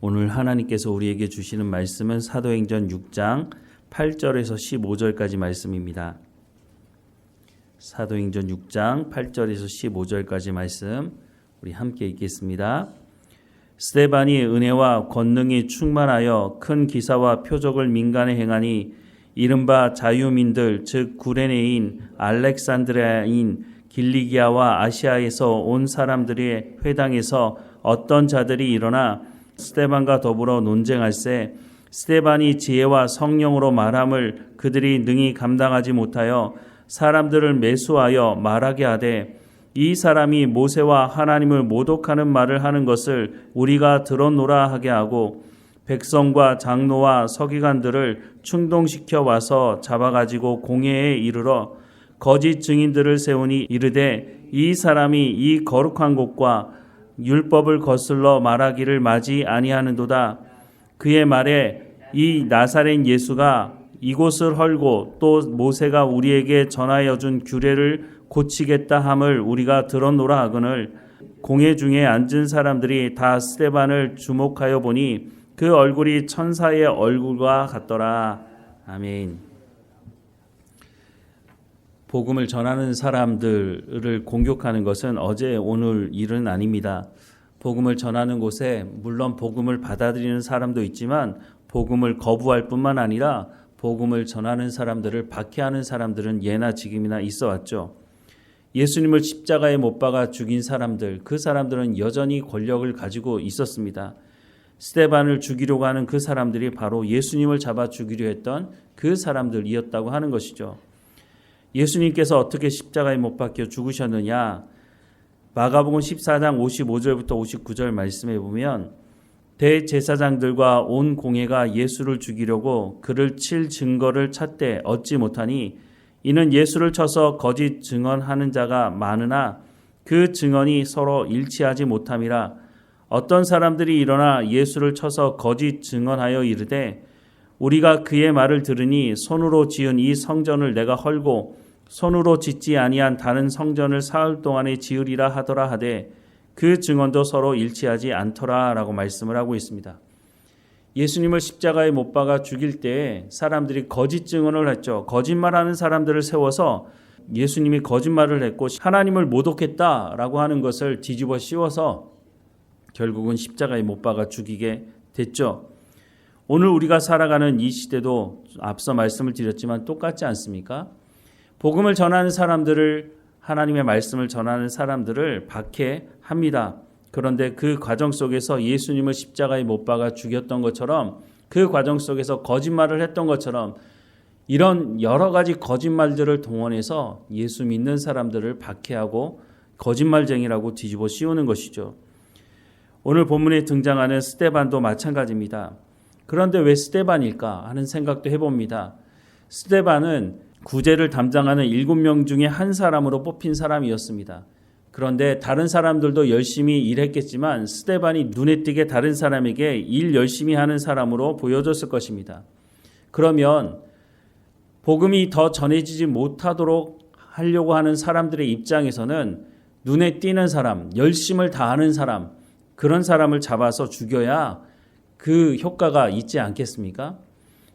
오늘 하나님께서 우리에게 주시는 말씀은 사도행전 6장 8절에서 15절까지 말씀입니다. 사도행전 6장 8절에서 15절까지 말씀 우리 함께 읽겠습니다. 스데반이 은혜와 권능이 충만하여 큰 기사와 표적을 민간에 행하니 이른바 자유민들 즉 구레네인 알렉산드리아인 길리기아와 아시아에서 온 사람들의 회당에서 어떤 자들이 일어나 스데반과 더불어 논쟁할세 스데반이 지혜와 성령으로 말함을 그들이 능히 감당하지 못하여 사람들을 매수하여 말하게 하되 이 사람이 모세와 하나님을 모독하는 말을 하는 것을 우리가 들었노라 하게 하고 백성과 장로와 서기관들을 충동시켜 와서 잡아가지고 공회에 이르러 거짓 증인들을 세우니 이르되 이 사람이 이 거룩한 곳과 율법을 거슬러 말하기를 마지 아니하는도다. 그의 말에 이 나사렛 예수가 이곳을 헐고 또 모세가 우리에게 전하여 준 규례를 고치겠다 함을 우리가 들었노라 하거늘 공회 중에 앉은 사람들이 다 스데반을 주목하여 보니 그 얼굴이 천사의 얼굴과 같더라. 아멘. 복음을 전하는 사람들을 공격하는 것은 어제 오늘 일은 아닙니다. 복음을 전하는 곳에 물론 복음을 받아들이는 사람도 있지만 복음을 거부할 뿐만 아니라 복음을 전하는 사람들을 박해하는 사람들은 예나 지금이나 있어 왔죠. 예수님을 십자가에 못 박아 죽인 사람들, 그 사람들은 여전히 권력을 가지고 있었습니다. 스데반을 죽이려고 하는 그 사람들이 바로 예수님을 잡아 죽이려 했던 그 사람들이었다고 하는 것이죠. 예수님께서 어떻게 십자가에 못 박혀 죽으셨느냐? 마가복음 14장 55절부터 59절 말씀해 보면 대제사장들과 온 공회가 예수를 죽이려고 그를 칠 증거를 찾되 얻지 못하니 이는 예수를 쳐서 거짓 증언하는 자가 많으나 그 증언이 서로 일치하지 못함이라. 어떤 사람들이 일어나 예수를 쳐서 거짓 증언하여 이르되 우리가 그의 말을 들으니 손으로 지은 이 성전을 내가 헐고 손으로 짓지 아니한 다른 성전을 사흘 동안에 지으리라 하더라 하되 그 증언도 서로 일치하지 않더라 라고 말씀을 하고 있습니다. 예수님을 십자가에 못 박아 죽일 때 사람들이 거짓 증언을 했죠. 거짓말하는 사람들을 세워서 예수님이 거짓말을 했고 하나님을 모독했다라고 하는 것을 뒤집어 씌워서 결국은 십자가에 못 박아 죽이게 됐죠. 오늘 우리가 살아가는 이 시대도 앞서 말씀을 드렸지만 똑같지 않습니까? 복음을 전하는 사람들을 하나님의 말씀을 전하는 사람들을 박해합니다. 그런데 그 과정 속에서 예수님을 십자가에 못 박아 죽였던 것처럼 그 과정 속에서 거짓말을 했던 것처럼 이런 여러 가지 거짓말들을 동원해서 예수 믿는 사람들을 박해하고 거짓말쟁이라고 뒤집어 씌우는 것이죠. 오늘 본문에 등장하는 스데반도 마찬가지입니다. 그런데 왜 스데반일까 하는 생각도 해봅니다. 스데반은 구제를 담당하는 7명 중에 한 사람으로 뽑힌 사람이었습니다. 그런데 다른 사람들도 열심히 일했겠지만 스데반이 눈에 띄게 다른 사람에게 일 열심히 하는 사람으로 보여졌을 것입니다. 그러면 복음이 더 전해지지 못하도록 하려고 하는 사람들의 입장에서는 눈에 띄는 사람, 열심을 다하는 사람, 그런 사람을 잡아서 죽여야 그 효과가 있지 않겠습니까?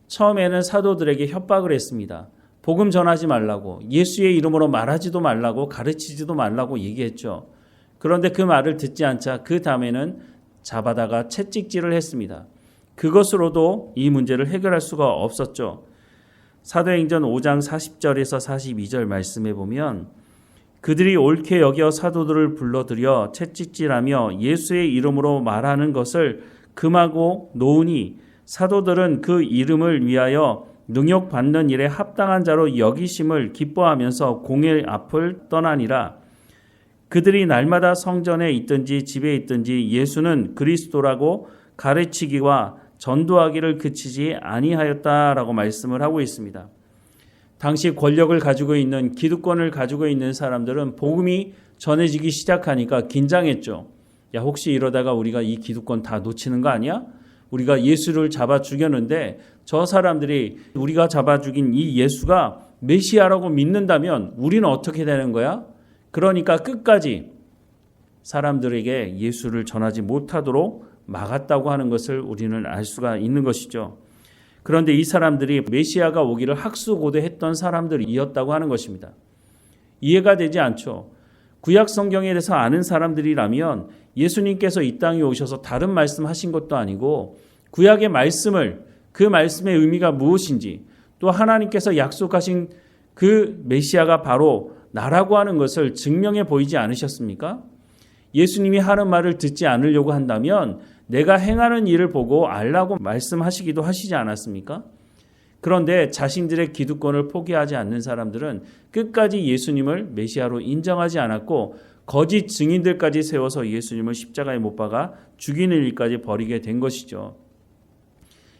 처음에는 사도들에게 협박을 했습니다. 복음 전하지 말라고, 예수의 이름으로 말하지도 말라고, 가르치지도 말라고 얘기했죠. 그런데 그 말을 듣지 않자 그 다음에는 잡아다가 채찍질을 했습니다. 그것으로도 이 문제를 해결할 수가 없었죠. 사도행전 5장 40절에서 42절 말씀해 보면 그들이 옳게 여겨 사도들을 불러들여 채찍질하며 예수의 이름으로 말하는 것을 금하고 놓으니 사도들은 그 이름을 위하여 능욕받는 일에 합당한 자로 여기심을 기뻐하면서 공회 앞을 떠나니라. 그들이 날마다 성전에 있든지 집에 있든지 예수는 그리스도라고 가르치기와 전도하기를 그치지 아니하였다라고 말씀을 하고 있습니다. 당시 권력을 가지고 있는 기득권을 가지고 있는 사람들은 복음이 전해지기 시작하니까 긴장했죠. 야, 혹시 이러다가 우리가 이 기득권 다 놓치는 거 아니야? 우리가 예수를 잡아 죽였는데 저 사람들이 우리가 잡아 죽인 이 예수가 메시아라고 믿는다면 우리는 어떻게 되는 거야? 그러니까 끝까지 사람들에게 예수를 전하지 못하도록 막았다고 하는 것을 우리는 알 수가 있는 것이죠. 그런데 이 사람들이 메시아가 오기를 학수고대했던 사람들이었다고 하는 것입니다. 이해가 되지 않죠. 구약 성경에 대해서 아는 사람들이라면 예수님께서 이 땅에 오셔서 다른 말씀하신 것도 아니고 구약의 말씀을, 그 말씀의 의미가 무엇인지, 또 하나님께서 약속하신 그 메시아가 바로 나라고 하는 것을 증명해 보이지 않으셨습니까? 예수님이 하는 말을 듣지 않으려고 한다면 내가 행하는 일을 보고 알라고 말씀하시기도 하시지 않았습니까? 그런데 자신들의 기득권을 포기하지 않는 사람들은 끝까지 예수님을 메시아로 인정하지 않았고 거짓 증인들까지 세워서 예수님을 십자가에 못 박아 죽이는 일까지 벌이게 된 것이죠.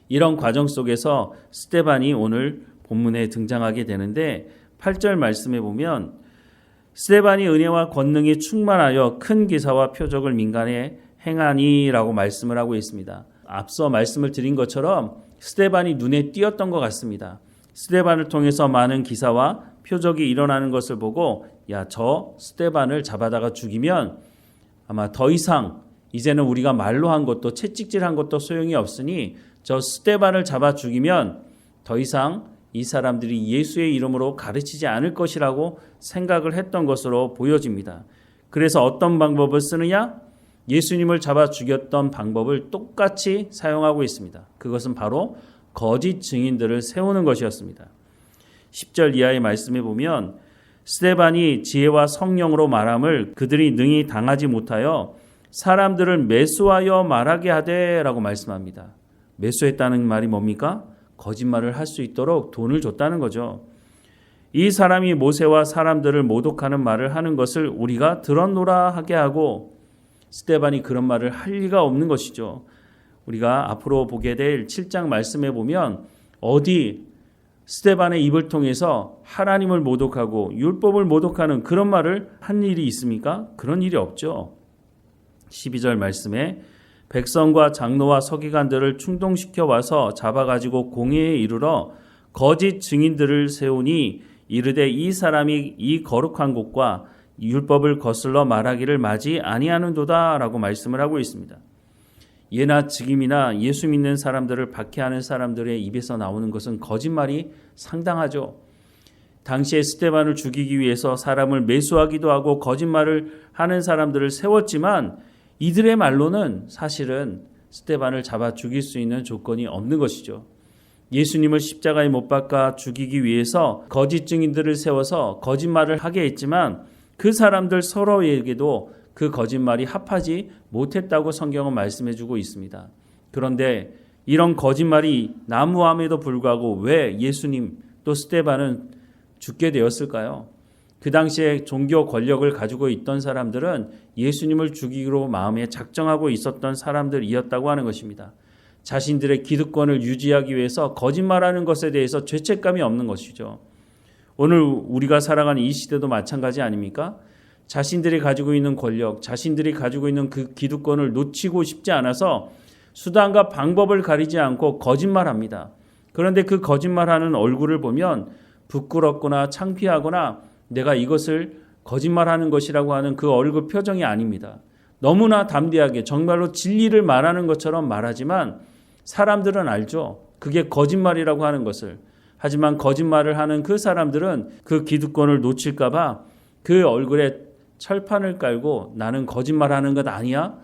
이런 과정 속에서 스데반이 오늘 본문에 등장하게 되는데 8절 말씀에 보면 스데반이 은혜와 권능이 충만하여 큰 기사와 표적을 민간에 행하니라고 말씀을 하고 있습니다. 앞서 말씀을 드린 것처럼 스데반이 눈에 띄었던 것 같습니다. 스데반을 통해서 많은 기사와 표적이 일어나는 것을 보고 저 스데반을 잡아다가 죽이면 아마 더 이상 이제는 우리가 말로 한 것도 채찍질한 것도 소용이 없으니 저 스데반을 잡아 죽이면 더 이상 이 사람들이 예수의 이름으로 가르치지 않을 것이라고 생각을 했던 것으로 보여집니다. 그래서 어떤 방법을 쓰느냐? 예수님을 잡아 죽였던 방법을 똑같이 사용하고 있습니다. 그것은 바로 거짓 증인들을 세우는 것이었습니다. 10절 이하의 말씀에 보면 스데반이 지혜와 성령으로 말함을 그들이 능히 당하지 못하여 사람들을 매수하여 말하게 하되라고 말씀합니다. 매수했다는 말이 뭡니까? 거짓말을 할 수 있도록 돈을 줬다는 거죠. 이 사람이 모세와 사람들을 모독하는 말을 하는 것을 우리가 들었노라 하게 하고 스데반이 그런 말을 할 리가 없는 것이죠. 우리가 앞으로 보게 될 7장 말씀에 보면 어디 스데반의 입을 통해서 하나님을 모독하고 율법을 모독하는 그런 말을 한 일이 있습니까? 그런 일이 없죠. 12절 말씀에 백성과 장로와 서기관들을 충동시켜 와서 잡아가지고 공회에 이르러 거짓 증인들을 세우니 이르되 이 사람이 이 거룩한 곳과 율법을 거슬러 말하기를 마지 아니하는도다 라고 말씀을 하고 있습니다. 예나 지금이나 예수 믿는 사람들을 박해하는 사람들의 입에서 나오는 것은 거짓말이 상당하죠. 당시에 스데반을 죽이기 위해서 사람을 매수하기도 하고 거짓말을 하는 사람들을 세웠지만 이들의 말로는 사실은 스데반을 잡아 죽일 수 있는 조건이 없는 것이죠. 예수님을 십자가에 못 박아 죽이기 위해서 거짓 증인들을 세워서 거짓말을 하게 했지만 그 사람들 서로에게도 그 거짓말이 합하지 못했다고 성경은 말씀해주고 있습니다. 그런데 이런 거짓말이 난무함에도 불구하고 왜 예수님 또 스데반은 죽게 되었을까요? 그 당시에 종교 권력을 가지고 있던 사람들은 예수님을 죽이기로 마음에 작정하고 있었던 사람들이었다고 하는 것입니다. 자신들의 기득권을 유지하기 위해서 거짓말하는 것에 대해서 죄책감이 없는 것이죠. 오늘 우리가 살아가는 이 시대도 마찬가지 아닙니까? 자신들이 가지고 있는 권력, 자신들이 가지고 있는 그 기득권을 놓치고 싶지 않아서 수단과 방법을 가리지 않고 거짓말합니다. 그런데 그 거짓말하는 얼굴을 보면 부끄럽거나 창피하거나 내가 이것을 거짓말하는 것이라고 하는 그 얼굴 표정이 아닙니다. 너무나 담대하게 정말로 진리를 말하는 것처럼 말하지만 사람들은 알죠. 그게 거짓말이라고 하는 것을. 하지만 거짓말을 하는 그 사람들은 그 기득권을 놓칠까 봐 그 얼굴에 철판을 깔고 나는 거짓말하는 것 아니야?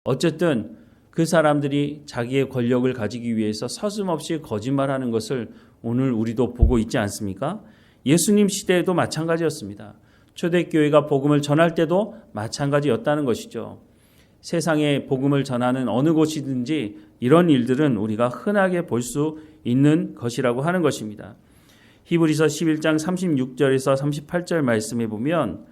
어쨌든 그 사람들이 자기의 권력을 가지기 위해서 서슴없이 거짓말하는 것을 오늘 우리도 보고 있지 않습니까? 예수님 시대에도 마찬가지였습니다. 초대교회가 복음을 전할 때도 마찬가지였다는 것이죠. 세상에 복음을 전하는 어느 곳이든지 이런 일들은 우리가 흔하게 볼 수 있는 것이라고 하는 것입니다. 히브리서 11장 36절에서 38절 말씀에 보면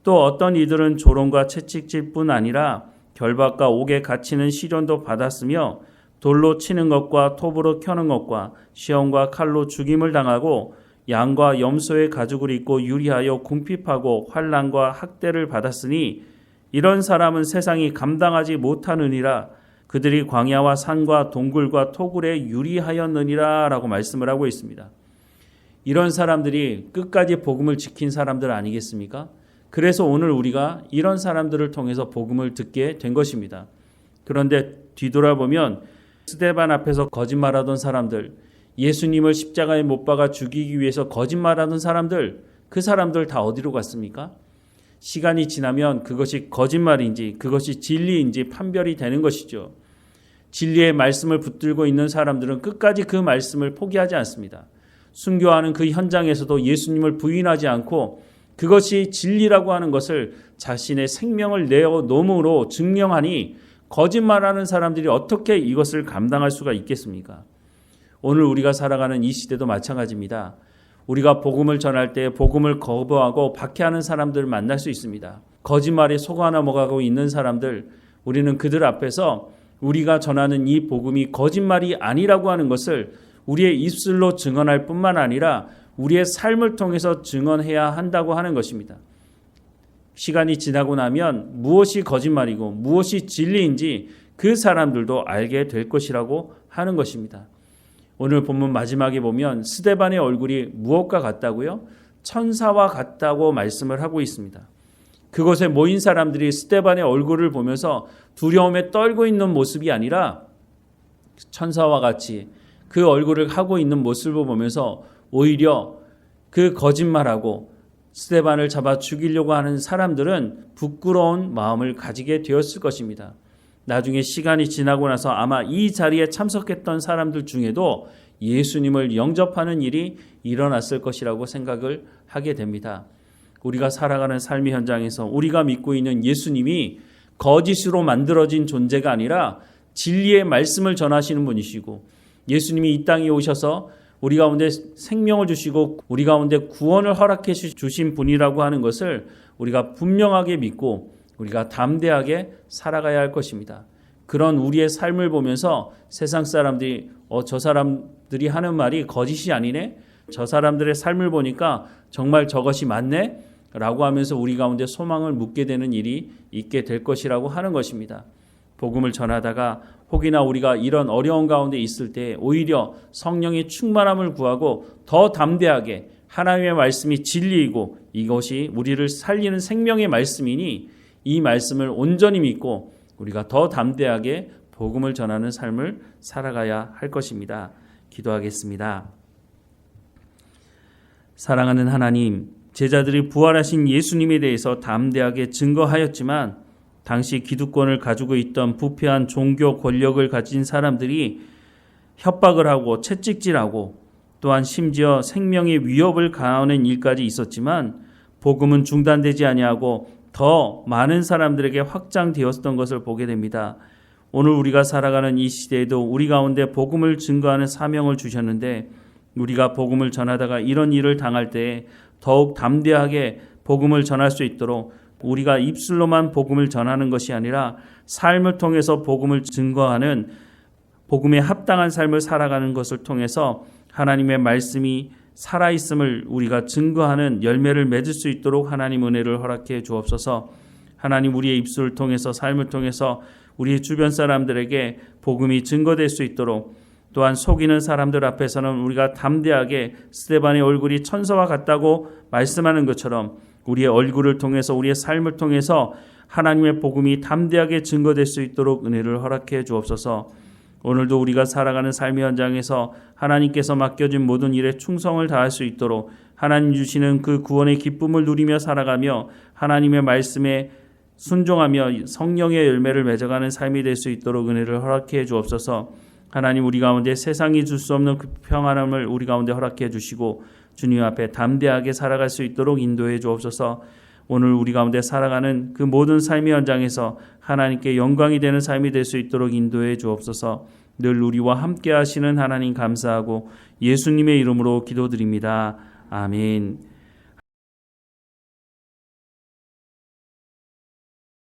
또 어떤 이들은 조롱과 채찍질뿐 아니라 결박과 옥에 갇히는 시련도 받았으며 돌로 치는 것과 톱으로 켜는 것과 시험과 칼로 죽임을 당하고 양과 염소의 가죽을 입고 유리하여 궁핍하고 환난과 학대를 받았으니 이런 사람은 세상이 감당하지 못하느니라. 그들이 광야와 산과 동굴과 토굴에 유리하였느니라 라고 말씀을 하고 있습니다. 이런 사람들이 끝까지 복음을 지킨 사람들 아니겠습니까? 그래서 오늘 우리가 이런 사람들을 통해서 복음을 듣게 된 것입니다. 그런데 뒤돌아보면 스데반 앞에서 거짓말하던 사람들, 예수님을 십자가에 못 박아 죽이기 위해서 거짓말하던 사람들, 그 사람들 다 어디로 갔습니까? 시간이 지나면 그것이 거짓말인지 그것이 진리인지 판별이 되는 것이죠. 진리의 말씀을 붙들고 있는 사람들은 끝까지 그 말씀을 포기하지 않습니다. 순교하는 그 현장에서도 예수님을 부인하지 않고 그것이 진리라고 하는 것을 자신의 생명을 내어놓음으로 증명하니 거짓말하는 사람들이 어떻게 이것을 감당할 수가 있겠습니까? 오늘 우리가 살아가는 이 시대도 마찬가지입니다. 우리가 복음을 전할 때 복음을 거부하고 박해하는 사람들을 만날 수 있습니다. 거짓말에 속아 넘어가고 있는 사람들, 우리는 그들 앞에서 우리가 전하는 이 복음이 거짓말이 아니라고 하는 것을 우리의 입술로 증언할 뿐만 아니라 우리의 삶을 통해서 증언해야 한다고 하는 것입니다. 시간이 지나고 나면 무엇이 거짓말이고 무엇이 진리인지 그 사람들도 알게 될 것이라고 하는 것입니다. 오늘 본문 마지막에 보면 스데반의 얼굴이 무엇과 같다고요? 천사와 같다고 말씀을 하고 있습니다. 그곳에 모인 사람들이 스데반의 얼굴을 보면서 두려움에 떨고 있는 모습이 아니라 천사와 같이 그 얼굴을 하고 있는 모습을 보면서 오히려 그 거짓말하고 스데반을 잡아 죽이려고 하는 사람들은 부끄러운 마음을 가지게 되었을 것입니다. 나중에 시간이 지나고 나서 아마 이 자리에 참석했던 사람들 중에도 예수님을 영접하는 일이 일어났을 것이라고 생각을 하게 됩니다. 우리가 살아가는 삶의 현장에서 우리가 믿고 있는 예수님이 거짓으로 만들어진 존재가 아니라 진리의 말씀을 전하시는 분이시고 예수님이 이 땅에 오셔서 우리 가운데 생명을 주시고 우리 가운데 구원을 허락해 주신 분이라고 하는 것을 우리가 분명하게 믿고 우리가 담대하게 살아가야 할 것입니다. 그런 우리의 삶을 보면서 세상 사람들이 저 사람들이 하는 말이 거짓이 아니네? 저 사람들의 삶을 보니까 정말 저것이 맞네? 라고 하면서 우리 가운데 소망을 묻게 되는 일이 있게 될 것이라고 하는 것입니다. 복음을 전하다가 혹이나 우리가 이런 어려운 가운데 있을 때 오히려 성령의 충만함을 구하고 더 담대하게 하나님의 말씀이 진리이고 이것이 우리를 살리는 생명의 말씀이니 이 말씀을 온전히 믿고 우리가 더 담대하게 복음을 전하는 삶을 살아가야 할 것입니다. 기도하겠습니다. 사랑하는 하나님, 제자들이 부활하신 예수님에 대해서 담대하게 증거하였지만 당시 기득권을 가지고 있던 부패한 종교 권력을 가진 사람들이 협박을 하고 채찍질하고 또한 심지어 생명의 위협을 가하는 일까지 있었지만 복음은 중단되지 아니하고 더 많은 사람들에게 확장되었던 것을 보게 됩니다. 오늘 우리가 살아가는 이 시대에도 우리 가운데 복음을 증거하는 사명을 주셨는데 우리가 복음을 전하다가 이런 일을 당할 때 더욱 담대하게 복음을 전할 수 있도록 우리가 입술로만 복음을 전하는 것이 아니라 삶을 통해서 복음을 증거하는 복음에 합당한 삶을 살아가는 것을 통해서 하나님의 말씀이 살아있음을 우리가 증거하는 열매를 맺을 수 있도록 하나님 은혜를 허락해 주옵소서. 하나님 우리의 입술을 통해서 삶을 통해서 우리 주변 사람들에게 복음이 증거될 수 있도록 또한 속이는 사람들 앞에서는 우리가 담대하게 스데반의 얼굴이 천사와 같다고 말씀하는 것처럼 우리의 얼굴을 통해서 우리의 삶을 통해서 하나님의 복음이 담대하게 증거될 수 있도록 은혜를 허락해 주옵소서. 오늘도 우리가 살아가는 삶의 현장에서 하나님께서 맡겨진 모든 일에 충성을 다할 수 있도록 하나님 주시는 그 구원의 기쁨을 누리며 살아가며 하나님의 말씀에 순종하며 성령의 열매를 맺어가는 삶이 될 수 있도록 은혜를 허락해 주옵소서. 하나님 우리 가운데 세상이 줄 수 없는 그 평안함을 우리 가운데 허락해 주시고 주님 앞에 담대하게 살아갈 수 있도록 인도해 주옵소서. 오늘 우리 가운데 살아가는 그 모든 삶의 현장에서 하나님께 영광이 되는 삶이 될 수 있도록 인도해 주옵소서. 늘 우리와 함께 하시는 하나님 감사하고 예수님의 이름으로 기도드립니다. 아멘.